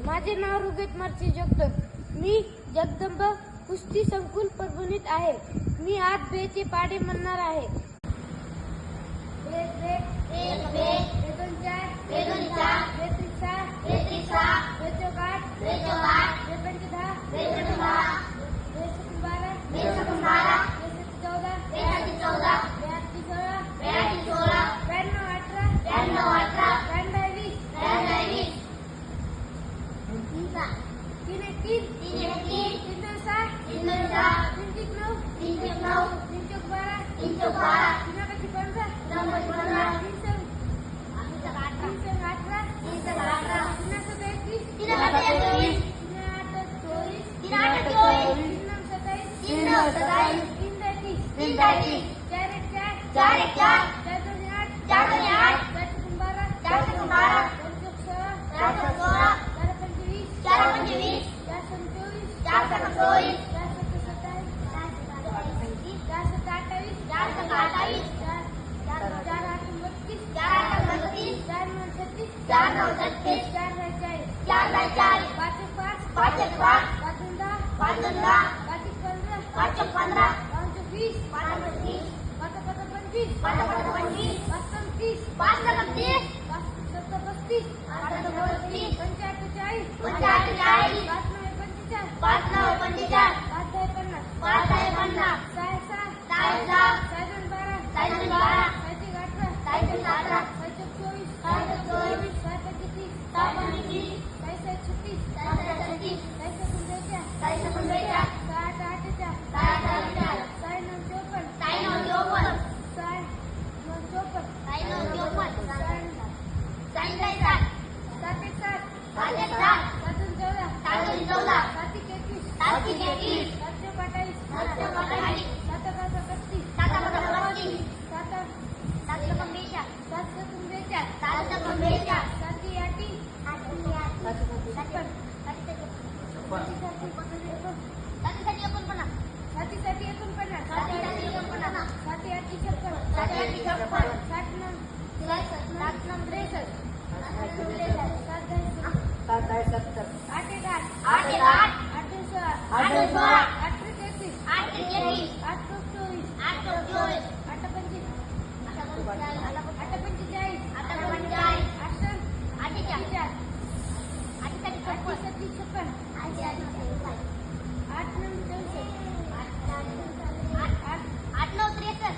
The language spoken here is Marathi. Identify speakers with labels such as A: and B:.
A: माझे नाव रुगेत मार्ची जगदंब. मी जगदंब कुस्ती संकुल परभणीत आहे. मी आज बेचे पाडे म्हणणार आहे. एक बे, दोन चार, बेत्रिक सहा, बेचोक आठ, बेपंचे दहा, बेसक बारा, बेसक चौदा, बेआठशे सोळा, ब्याण्णव अठरा, ब्याण्णव वीस, तीन एक तीन दोन सहा, तीन एक नऊ, तीन चौक बारा, तीन एकाची पंधरा, तीन अठरा, तीन एकवीस, तीन आठ चोवीस, तीन नऊ सत्तावीस, तीन तेहतीस, चार एक चार, चार दोन्ही आठ, चार चौक बारा, चार चौक सोळा, चार पंचवीस, चार सत्ता चोवीस, चार सत्ता अठ्ठावीस, चार आठ बत्तीस, चार नऊ छत्तीस, चार दहा चाळीस, पाच एक पाच, पाच दोन दहा, पाच एक पंधरा, वीस, पाच पंचवीस, पाच तीस, पस्तीस, पंचेचाळीस, पाच नऊ पंचेचाळीस, पाच दहा पन्नास, सहा दोन बारा, सहा तीन अठरा, सहा चोवीस, सहा पंचवीस, सहा पंचवीस, सहा छत्तीस, सहा एकोणचाळीस, सहा अठ्ठेचाळीस, सहा नऊ चोपन्न, सहा नऊ चोपन्न, सात एक सात, सात दोन चौदा, सात एक एकवीस, सात चौक अठ्ठावीस, सात एका बत्तीस, सात सत्तम बेचाळीस, सात आठी एकोणपन्नास, साती एकोणपन्नास, साती आठी छप्पन, सात नऊ 63, सात दहा 70, आठ एक आठ, आठ दोन सोळा, आठ त्रिक एकवीस, आठ चौक चोवीस, आठ पंचवीस, आठ पंचेचाळीस, छत्तीस, छप्पन, आठ नऊ 63, आठ नऊ 63,